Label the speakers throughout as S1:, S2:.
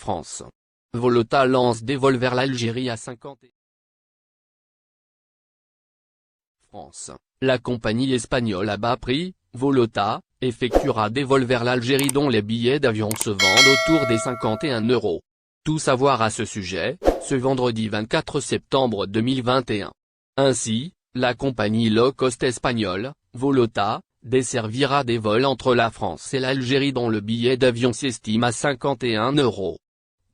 S1: France. Volota lance des vols vers l'Algérie à 50 France. La compagnie espagnole à bas prix, Volota, effectuera des vols vers l'Algérie dont les billets d'avion se vendent autour des 51 €. Tout savoir à ce sujet, ce vendredi 24 septembre 2021. Ainsi, la compagnie low-cost espagnole, Volota, desservira des vols entre la France et l'Algérie dont le billet d'avion s'estime à 51 €.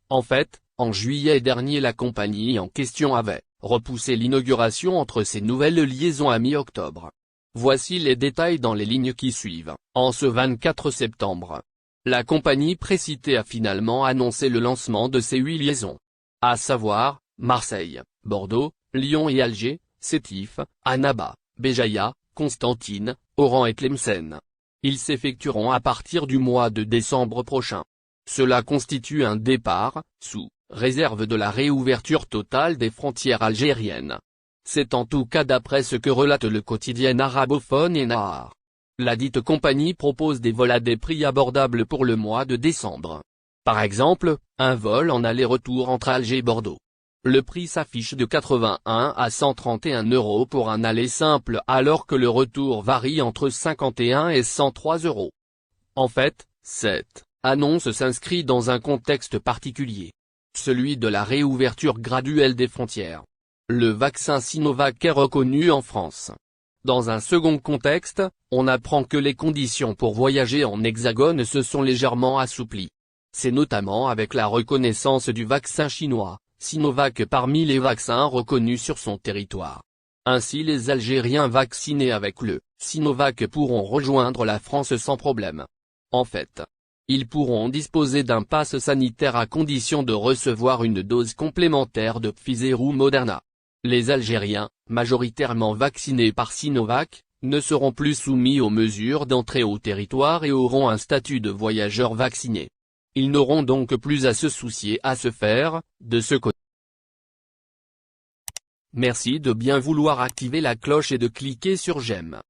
S1: En fait, en juillet dernier la compagnie en question avait repoussé l'inauguration entre ces nouvelles liaisons à mi-octobre. Voici les détails dans les lignes qui suivent. En ce 24 septembre, la compagnie précitée a finalement annoncé le lancement de ces 8 liaisons. À savoir, Marseille, Bordeaux, Lyon et Alger, Sétif, Annaba, Béjaïa, Constantine, Oran et Tlemcen. Ils s'effectueront à partir du mois de décembre prochain. Cela constitue un départ, sous réserve de la réouverture totale des frontières algériennes. C'est en tout cas d'après ce que relate le quotidien arabophone Nahar. La dite compagnie propose des vols à des prix abordables pour le mois de décembre. Par exemple, un vol en aller-retour entre Alger et Bordeaux. Le prix s'affiche de 81 à 131 € pour un aller simple alors que le retour varie entre 51 et 103 €. En fait, cette annonce s'inscrit dans un contexte particulier. Celui de la réouverture graduelle des frontières. Le vaccin Sinovac est reconnu en France. Dans un second contexte, on apprend que les conditions pour voyager en Hexagone se sont légèrement assouplies. C'est notamment avec la reconnaissance du vaccin chinois, Sinovac parmi les vaccins reconnus sur son territoire. Ainsi les Algériens vaccinés avec le Sinovac pourront rejoindre la France sans problème. En fait, ils pourront disposer d'un pass sanitaire à condition de recevoir une dose complémentaire de Pfizer ou Moderna. Les Algériens, majoritairement vaccinés par Sinovac, ne seront plus soumis aux mesures d'entrée au territoire et auront un statut de voyageurs vaccinés. Ils n'auront donc plus à se soucier à se faire, de ce côté. Merci de bien vouloir activer la cloche et de cliquer sur j'aime.